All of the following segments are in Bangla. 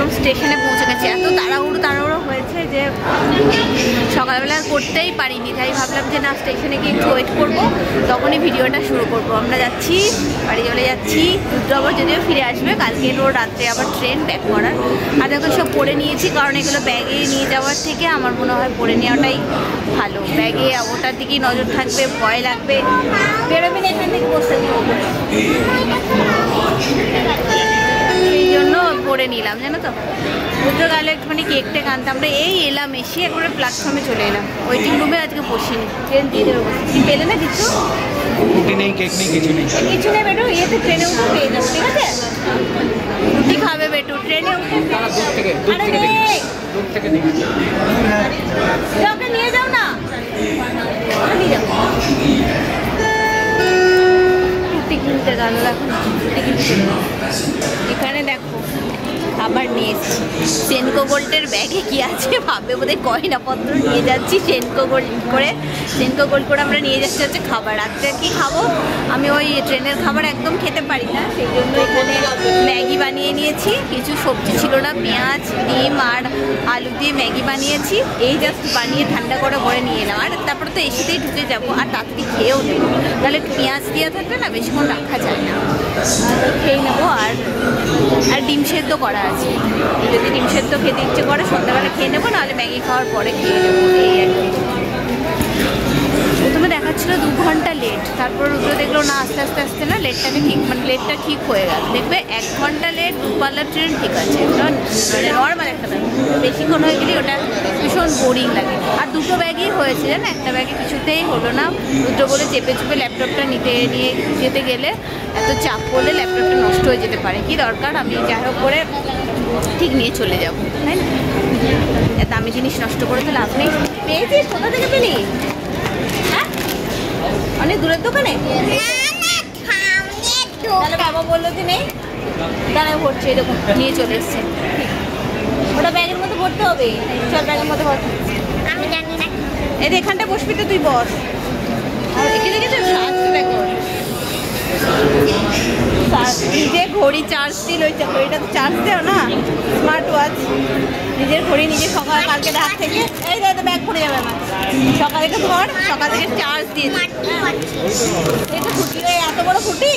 একদম স্টেশনে পৌঁছে গেছি। এত তাড়াহুড়ো হয়েছে যে সকালবেলা করতেই পারিনি, তাই ভাবলাম যে না স্টেশনে গিয়ে একটু ওয়েট করবো, তখনই ভিডিওটা শুরু করব। আমরা যাচ্ছি, বাড়ি চলে যাচ্ছি। রুদ্র আবার যদিও ফিরে আসবে, কালকে রোড রাত্রে আবার ট্রেন ব্যাক করার। আর দেখো সব পরে নিয়েছি, কারণ এগুলো ব্যাগে নিয়ে যাওয়ার থেকে আমার মনে হয় পরে নেওয়াটাই ভালো। ব্যাগে ওটার দিকেই নজর থাকবে, ভয় লাগবে। বেরোবে না এখান থেকে বসে, সেই জন্য পরে নিলাম জানো তো। রুদ্র গেলে একটুখানি কেক টেক আনতে, আমরা এই এলাম, এসে একবারে প্ল্যাটফর্মে চলে এলাম। ওয়েটিং রুমে আজকে বসিনি, ট্রেন দিয়ে দেবে বসে। কি পেলে না কিছু? রুটি নেই, কেক নেই, কিছু নেই। কিছু নেই বেটু, ইয়েতে ট্রেনে উঠে পেয়ে যাবো, ঠিক আছে? রুটি খাবে বেটু, ট্রেনে উঠে। দূর থেকে ওকে নিয়ে যাও না, নিয়ে যাও। রুটি কিনতে গেল এখন, রুটি কিনতে। এখানে দেখো খাবার নিয়ে এসেছি। সেনকো গোল্ডের ব্যাগে কি আছে ভাবে বোধহয় গয়নাপত্র নিয়ে যাচ্ছি। সেনকো গোল্ড করে আমরা নিয়ে যাচ্ছি হচ্ছে খাবার। রাত্রে কি খাবো, আমি ওই ট্রেনের খাবার একদম খেতে পারি না, সেই জন্য এখানে ম্যাগি বানিয়ে নিয়েছি। কিছু সবজি ছিল না, পেঁয়াজ, ডিম আর আলু দিয়ে ম্যাগি বানিয়েছি। এই জাস্ট বানিয়ে ঠান্ডা করে ভরে নিয়ে এলাম। আর তারপরে তো এসিতেই ঢুকে যাবো, আর তাড়াতাড়ি খেয়েও নেবো, তাহলে পেঁয়াজ দেওয়া থাকলে না বেশিক্ষণ রাখা যায় না। খেয়ে নেবো। আর ডিম সেদ্ধ করা আছে, যদি ডিম সেদ্ধ খেতে ইচ্ছে করে সন্ধ্যাবেলা খেয়ে নেবো, নাহলে ম্যাগি খাওয়ার পরে খেয়ে নেবো। এই আর কি। প্রথমে দেখাচ্ছিল 2 ঘন্টা লেট, তারপর রুদ্র দেখলো না আস্তে আস্তে না লেটটাকে ঠিক, মানে লেটটা ঠিক হয়ে গেল। দেখবে 1 ঘন্টা লেট দূরপাল্লার ট্রেন ঠিক আছে, মানে নর্মাল একটা ব্যাগ। বেশিক্ষণ হয়ে গেলে ওটা ভীষণ বোরিং লাগে। আর 2টো ব্যাগই হয়েছে জানো, একটা ব্যাগে কিছুতেই হলো না। রুদ্র বলে চেপে ল্যাপটপটা নিয়ে যেতে গেলে এত চাপ করলে ল্যাপটপটা নষ্ট হয়ে যেতে পারে, কি দরকার, আমি যাই হোক করে ঠিক নিয়ে চলে যাবো, তাই না? দামি জিনিস নষ্ট করে তো লাভ নেই। পেয়েছিস? কোথা থেকে পেলি? হ্যাঁ, অনেক দূরের দোকানে। তাহলে বাবা বললো যে নেই, দাঁড়ায় ভরছে, এরকম নিয়ে চলে এসছে। ওটা ব্যাগের মধ্যে ভরতে হবে, চল ব্যাগের মধ্যে ভর। আমি জানি না, এই এখানটা বসবি তো তুই, বস। আর একে দেখেছো সাজতে দেখো, নিজে ঘড়ি চার্জ দিল, ওই ঘড়িটা তো চার্জ দেও না, স্মার্ট ওয়াচ। নিজের ঘড়ি নিজে সকাল কালকে রাত থেকে, এই তো ব্যাগ পড়ে যাবে না, সকাল থেকে ধর, সকাল থেকে চার্জ দিয়ে দিই। এটা খুঁটি, এত বড় খুঁটি।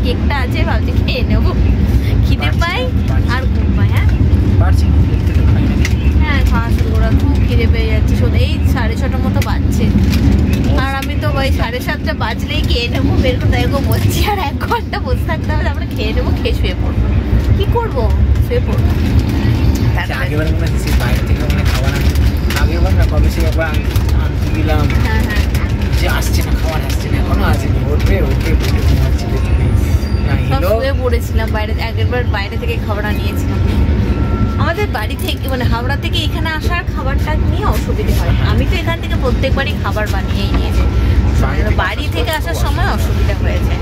কেকটা আছে, ভাবছি খেয়ে নেবো, খিদে পাই আর ঘুম পাই। হ্যাঁ খাওয়া শুরু করা, খুব খিদে পেয়ে যাচ্ছে সত্যি। এই 6:30 মতো বাজছে, আর আমি তো ওই 7:30 বাজলেই খেয়ে নেবো, বের করতে এরকম বলছি। আর 1 ঘন্টা বসে থাকতে হবে, আমরা খেয়ে নেবো, খেয়ে শুয়ে পড়বো। কি করবো, শুয়ে পড়বো। শুয়ে পড়েছিলাম বাইরে, আগেরবার বাইরে থেকে খাবার নিয়েছিলাম। আমাদের বাড়ি থেকে মানে হাওড়া থেকে এখানে আসার খাবারটা নিয়ে অসুবিধে হয়। আমি তো এখান থেকে প্রত্যেকবারই খাবার বানিয়েই নিয়ে যাই, বাড়ি থেকে আসার সময় অসুবিধা হয়ে যায়।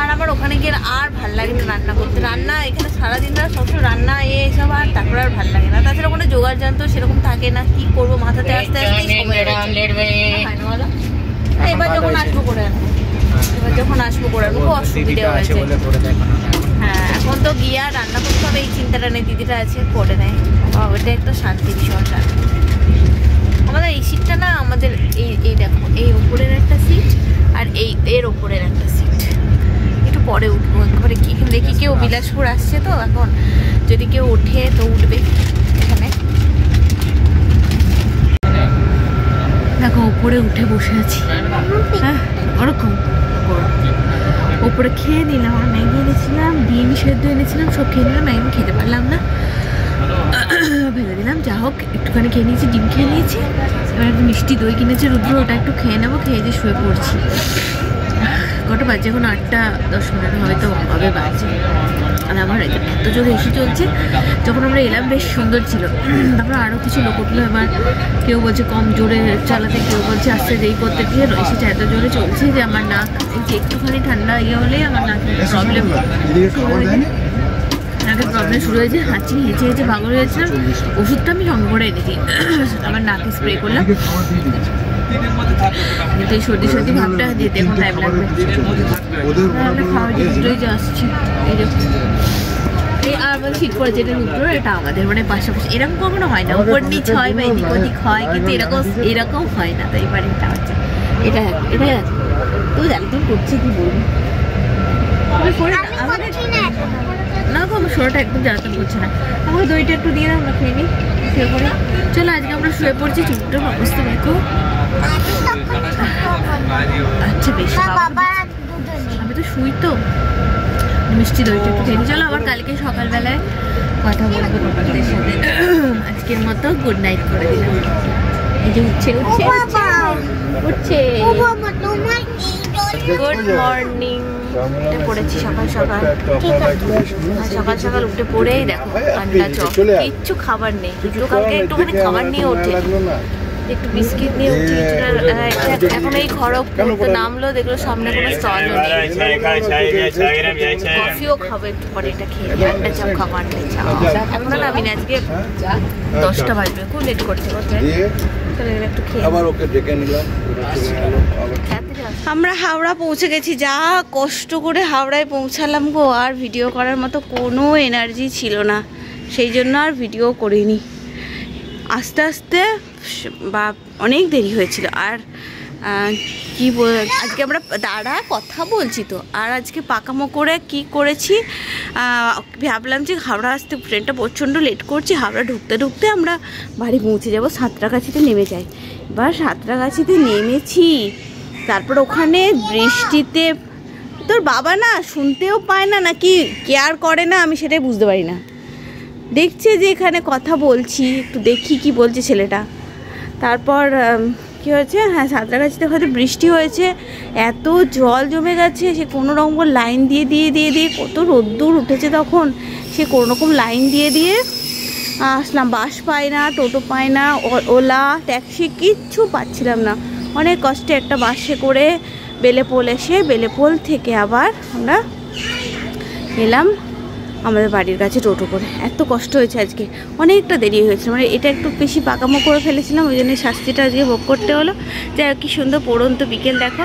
আর আমার ওখানে গিয়ে আর ভাল লাগে না রান্না করতে। রান্না এখানে সারাদিন সবসময় রান্না এসব, আর তারপরে আর ভাল লাগে না। তাছাড়া ওখানে জোগাড় যন্ত্র সেরকম থাকে না, কি করবো মাথাতে আস্তে আস্তে সময় বলো। এবার যখন আসবো করে আনবো, খুব অসুবিধা হয়েছে। হ্যাঁ এখন তো গিয়ে আর রান্না করতে হবে এই চিন্তাটা নেই, দিদিটা আছে করে নেয়, ওটা একটা শান্তি, ভীষণ শান্তি। আমাদের এই সিটটা না, আমাদের এই দেখো এই উপরের একটা সিট আর এর ওপরের একটা সিট একটু পরে উঠবো একবারে। কি এখানে দেখি কেউ বিলাসপুর আসছে তো এখন, যদি কেউ ওঠে তো উঠবে এখানে। দেখো উপরে উঠে বসে আছি, হ্যাঁ ওরকম উপরে খেয়ে নিলাম। আর ম্যাগি এনেছিলাম, ডিম সেদ্ধ এনেছিলাম, সব খেয়ে নিলাম। ম্যাগি খেতে পারলাম না, ফেলে দিলাম। যা হোক একটুখানি খেয়ে নিয়েছি, ডিম খেয়ে নিয়েছি। এবার একটু মিষ্টি দই কিনেছে রুদ্র, ওটা একটু খেয়ে নেবো। খেয়ে দিয়ে শুয়ে পড়ছি। কটা বাজে এখন? 8:10 হয়তো হবে বাজে। আর আমার এত জোরে এসি চলছে। যখন আমরা এলাম বেশ সুন্দর ছিল, তারপর আরও কিছু লোক উঠলো। এবার কেউ বলছে কম জোরে চালাতে, কেউ বলছে আস্তে দেরি করতে। গিয়ে এসিটা এত জোরে চলছে যে আমার নাক একটুখানি ঠান্ডা ইয়ে হলেই আমার নাকের প্রবলেম শুরু হয়েছে। হাঁচি হেঁচে হেঁচে ভাঙর হয়েছিলাম। ওষুধটা আমি সঙ্গে করে এনেছি, আমার নাকে স্প্রে করলাম। কিন্তু এই সর্দি সর্দি ভাবটা যেতে এখন টাইম লাগবে। খাওয়ার জিনিসটাই যে আসছি, এই যে এই আর আমাদের শীত পড়েছে, এটা রুদ্র, এটা আমাদের মানে পাশাপাশি। এরকম কখনো হয় না, উপর নিচ হয় বা এদিক ওদিক হয়, কিন্তু এরকম হয় না। তো এবার এটা হচ্ছে, এটা তো একদম করছে কি বলবো না গো, আমার শরীরটা একদম জ্বালাতন করছে না। আমাকে দইটা একটু দিয়ে দাও, আমরা খেয়ে নিই, শুয়ে পড়ি। চলো আজকে আমরা শুয়ে পড়ছি। চুপটার অবস্থা দেখো। আচ্ছা বেশ, আমি তো শুই তো। মিষ্টি দইটা একটু খেয়ে নিই। চলো আবার কালকে সকালবেলায় কথা বলবো তোমাদের সাথে। আজকের মতো গুড নাইট করে দিলাম। এই যে উঠছে গুড মর্নিং। উঠে পড়েছি সকাল সকাল, সকাল সকাল উঠে পড়েই দেখো ঠান্ডা চপ, কিচ্ছু খাবার নেই। দুটো কালকে একটুখানি খাবার নিয়ে ওঠে, একটু বিস্কিট নিয়ে উঠে। এখন এই খড়গপুর তো নামলো, দেখলো সামনে কোনো স্টলও নেই। কফিও খাবো একটু পরে, এটা খেয়ে ঠান্ডা চপ খাবার নেই। এখনো নামি না, আজকে 10টা বাজবে, খুব লেট করতে করতে। একটু খেয়ে আমরা হাওড়া পৌঁছে গেছি। যা কষ্ট করে হাওড়ায় পৌঁছালাম গো, আর ভিডিও করার মতো কোনো এনার্জি ছিল না, সেই জন্য আর ভিডিও করিনি। আস্তে আস্তে বা অনেক দেরি হয়েছিল। আর কি আজকে আমরা দাঁড়া কথা বলছি তো, আর আজকে পাকামো করে কি করেছি, ভাবলাম যে হাওড়া আসতে ট্রেনটা প্রচণ্ড লেট করছি, হাওড়া ঢুকতে ঢুকতে আমরা বাড়ি পৌঁছে যাবো। সাঁতরাগাছিতে নেমে যাই। এবার সাঁতরাগাছিতে নেমেছি, তারপর ওখানে বৃষ্টিতে তোর বাবা না শুনতেও পায় না নাকি কেয়ার করে না, আমি সেটাই বুঝতে পারি না। দেখছে যে এখানে কথা বলছি, একটু দেখি কি বলছে ছেলেটা। তারপর কী হয়েছে, হ্যাঁ সাঁতরাগাছিতে হয়তো বৃষ্টি হয়েছে, এত জল জমে গেছে। সে কোনো রকম লাইন দিয়ে দিয়ে দিয়ে দিয়ে কত রোদ্দুর উঠেছে তখন, সে কোনো রকম লাইন দিয়ে দিয়ে আসলাম। বাস পায় না, টোটো পায় না, ওলা ট্যাক্সি কিচ্ছু পাচ্ছিলাম না। অনেক কষ্টে একটা বাসে করে বেলেপোল এসে, বেলেপোল থেকে আবার আমরা এলাম আমাদের বাড়ির কাছে টোটো করে। এত কষ্ট হয়েছে আজকে, অনেকটা দেরি হয়েছে। মানে এটা একটু বেশি পাকামো করে ফেলেছিলাম, ওই জন্য শাস্তিটা আজকে ভোগ করতে হলো। যাই হোক, কি সুন্দর পড়ন্ত বিকেল দেখো,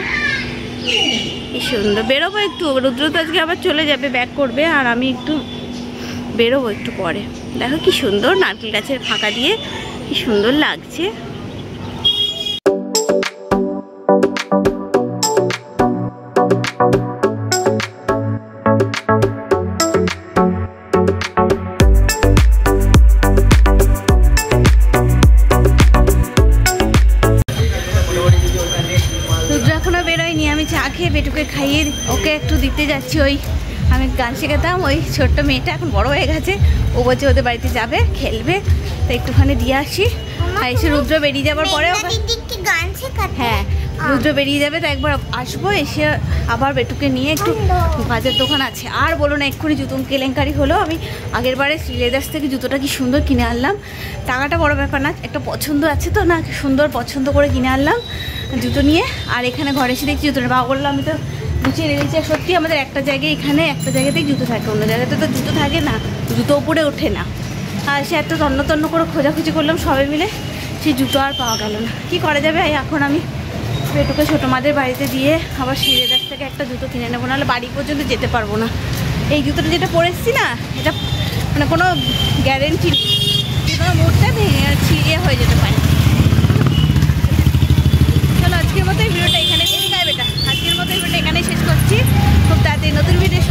কি সুন্দর। বেরোবো একটু, রুদ্র তো আজকে আবার চলে যাবে, ব্যাক করবে, আর আমি একটু বেরোবো একটু পরে। দেখো কি সুন্দর নারকেল গাছের ফাঁকা দিয়ে কি সুন্দর লাগছে। বেটুকে খাইয়ে ওকে একটু দিতে যাচ্ছি। ওই আমি গান শেখাতাম, ওই ছোট্ট মেয়েটা এখন বড় হয়ে গেছে, ও বলছে ওদের বাড়িতে যাবে, খেলবে, তো একটুখানি দিয়ে আসি। আর এসে রুদ্র বেরিয়ে যাবার পরে হ্যাঁ রুদ্র বেরিয়ে যাবে, তো একবার আসবো, এসে আবার বেটুকে নিয়ে একটু বাজার দোকান আছে। আর বলো না, এক্ষুনি জুতো কেলেঙ্কারি হলো। আমি আগের বারে শ্রীলেদার্স থেকে জুতোটা কি সুন্দর কিনে আনলাম, টাকাটা বড় ব্যাপার না, একটা পছন্দ আছে তো না, সুন্দর পছন্দ করে কিনে আনলাম জুতো নিয়ে। আর এখানে ঘরে এসে দেখছি জুতোটা, বাবা বললাম আমি তো গুছিয়ে রেখেছি। সত্যি আমাদের একটা জায়গায়, এখানে একটা জায়গাতেই জুতো থাকে, অন্য জায়গাতে তো জুতো থাকে না, জুতো উপরে ওঠে না। আর সে এত তন্ন তন্ন করে খোঁজাখুঁজি করলাম সবাই মিলে, সেই জুতো আর পাওয়া গেল না। কি করা যাবে, এখন আমি বেটুকে ছোটো মাদের বাড়িতে দিয়ে আবার শ্রীলেদার্স থেকে একটা জুতো কিনে নেবো, নাহলে বাড়ি পর্যন্ত যেতে পারবো না। এই জুতোটা যেটা পরে এসেছি না, এটা মানে কোনো গ্যারেন্টি নেই, যে কোনো মুহূর্তে ভেঙে ছিঁড়ে হয়ে যেতে পারে। চলো আজকের মতো এই ভিডিওটা এখানে, আজকের মতো এই ভিডিওটা এখানেই শেষ করছি। খুব তাড়াতাড়ি নতুন ভিডিও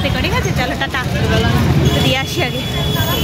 থেকো, ঠিক আছে? চলো টাটা।